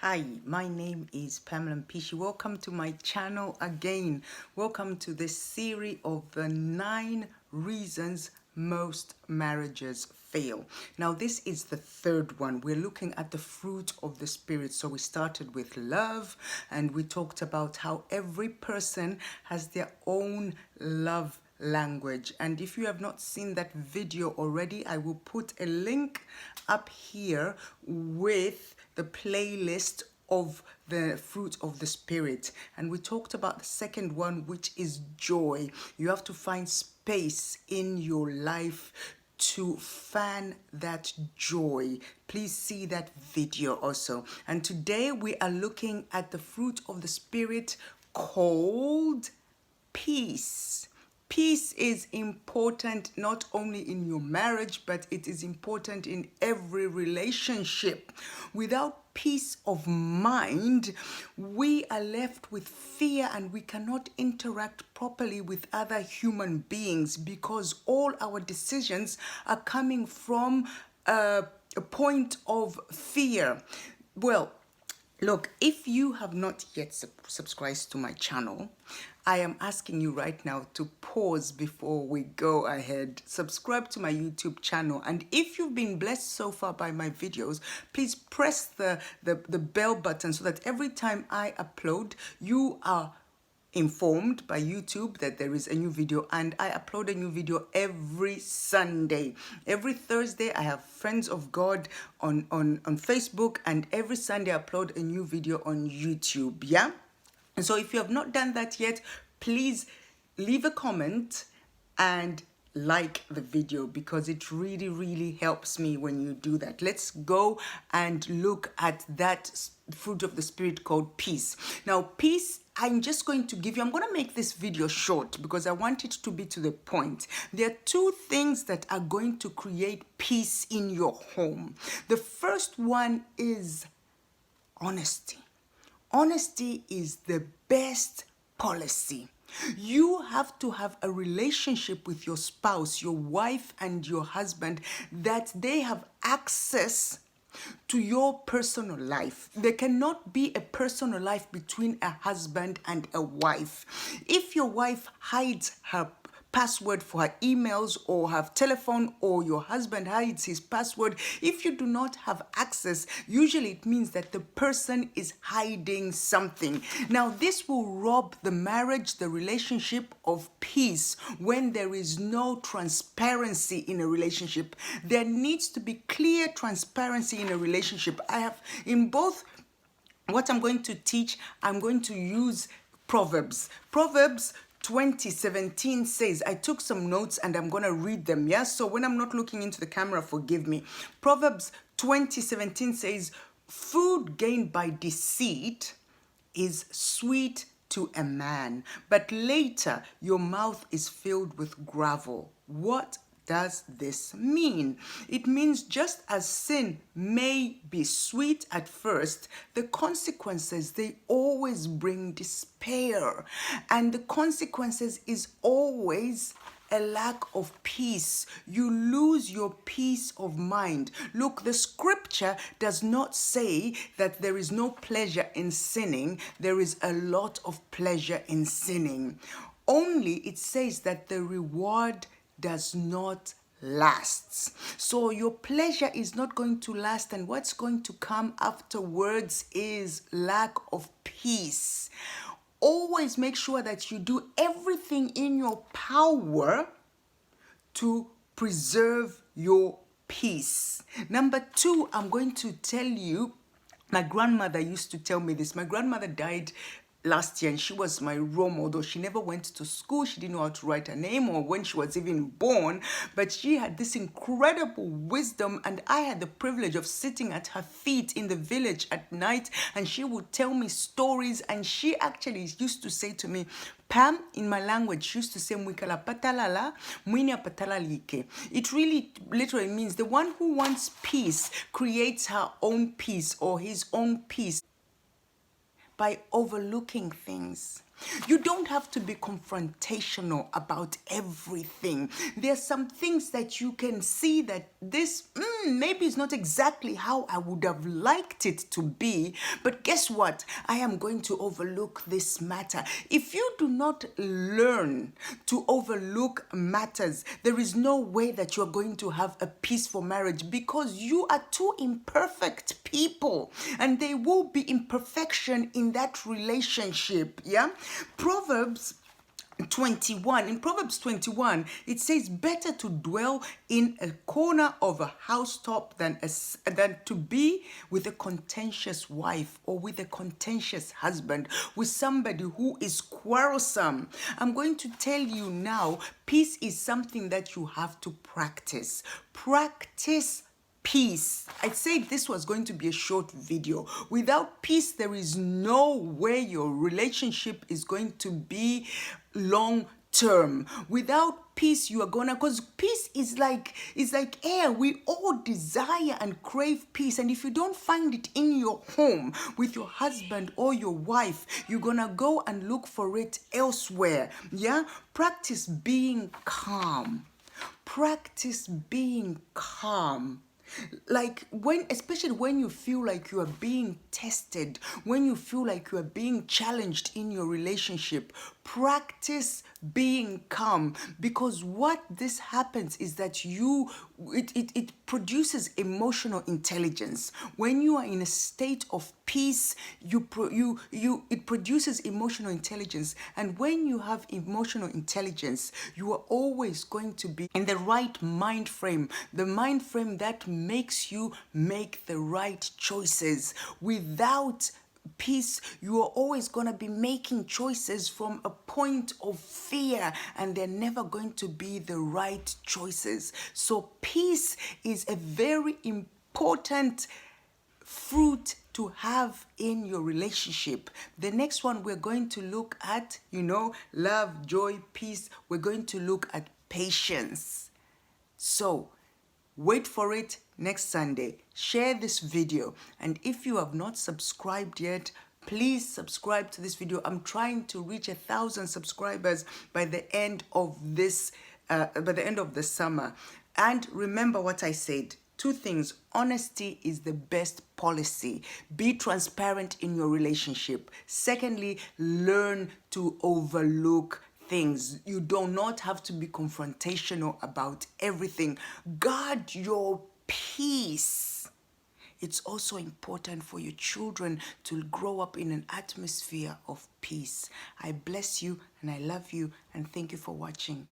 Hi, my name is Pamela Mpishi. Welcome to my channel again. Welcome to this series of the 9 reasons most marriages fail. Now, this is the third one. We're looking at the fruit of the Spirit. So we started with love and we talked about how every person has their own love language. And if you have not seen that video already, I will put a link up here with the playlist of the fruit of the Spirit. And we talked about the second one, which is joy. You have to find space in your life to fan that joy. Please see that video also. And today we are looking at the fruit of the Spirit called peace. Peace is important not only in your marriage, but it is important in every relationship. Without peace of mind, we are left with fear and we cannot interact properly with other human beings because all our decisions are coming from a point of fear. Well, look, if you have not yet subscribed to my channel, I am asking you right now to pause before we go ahead. Subscribe to my YouTube channel. And if you've been blessed so far by my videos, please press the bell button so that every time I upload, you are informed by YouTube that there is a new video, and I upload a new video every Sunday. Every Thursday I have Friends of God on Facebook, and every Sunday I upload a new video on YouTube. Yeah? And so if you have not done that yet, please leave a comment and like the video because it really helps me when you do that. Let's go and look at that fruit of the Spirit called peace. Now, peace, I'm just going to give you, I'm going to make this video short because I want it to be to the point. There are 2 things that are going to create peace in your home. The first one is honesty. Honesty is the best policy. You have to have a relationship with your spouse, your wife and your husband, that they have access to your personal life. There cannot be a personal life between a husband and a wife. If your wife hides her password for her emails or her telephone, or your husband hides his password, if you do not have access, usually it means that the person is hiding something. Now, this will rob the marriage, the relationship, of peace when there is no transparency in a relationship. There needs to be clear transparency in a relationship. I have, in both what I'm going to teach, I'm going to use Proverbs. Proverbs 20:17 says, I took some notes and I'm going to read them. Yeah. So when I'm not looking into the camera, forgive me. Proverbs 20:17 says, food gained by deceit is sweet to a man, but later your mouth is filled with gravel. What does this mean? It means just as sin may be sweet at first, the consequences, they always bring despair. And the consequences is always a lack of peace. You lose your peace of mind. Look, the scripture does not say that there is no pleasure in sinning. There is a lot of pleasure in sinning. Only it says that the reward does not last. So your pleasure is not going to last, and what's going to come afterwards is lack of peace. Always make sure that you do everything in your power to preserve your peace. Number 2, I'm going to tell you, my grandmother used to tell me this. My grandmother died last year and she was my role model. She never went to school. She didn't know how to write her name or when she was even born, but she had this incredible wisdom, and I had the privilege of sitting at her feet in the village at night, and she would tell me stories. And she actually used to say to me, Pam, in my language, she used to say, Mwikala patalala, mwinya patalalike. It really literally means the one who wants peace creates her own peace or his own peace by overlooking things. You don't have to be confrontational about everything. There are some things that you can see that this maybe is not exactly how I would have liked it to be, but guess what? I am going to overlook this matter. If you do not learn to overlook matters, there is no way that you're going to have a peaceful marriage, because you are two imperfect people and there will be imperfection in that relationship. Yeah. Proverbs 21, in Proverbs 21, it says, better to dwell in a corner of a housetop than to be with a contentious wife or with a contentious husband, with somebody who is quarrelsome. I'm going to tell you now, peace is something that you have to practice. Practice peace. I said this was going to be a short video. Without peace, there is no way your relationship is going to be long term. Without peace, you are gonna, because peace is like air. We all desire and crave peace, and if you don't find it in your home with your husband or your wife, you're gonna go and look for it elsewhere. Yeah. Practice being calm. Practice being calm. Like especially when you feel like you are being tested, when you feel like you are being challenged in your relationship, practice being calm, because what this happens is that it produces emotional intelligence. When you are in a state of peace, it produces emotional intelligence, and when you have emotional intelligence, you are always going to be in the right mind frame, the mind frame that makes you make the right choices. Without peace, you are always going to be making choices from a point of fear, and they're never going to be the right choices. So peace is a very important fruit to have in your relationship. The next one we're going to look at, love, joy, peace. We're going to look at patience. So wait for it next Sunday. Share this video, and if you have not subscribed yet, please subscribe to this video. I'm trying to reach 1,000 subscribers by the end of this summer. And remember what I said. 2 things. Honesty is the best policy. Be transparent in your relationship. Secondly, learn to overlook things. You do not have to be confrontational about everything. Guard your peace. It's also important for your children to grow up in an atmosphere of peace. I bless you and I love you, and thank you for watching.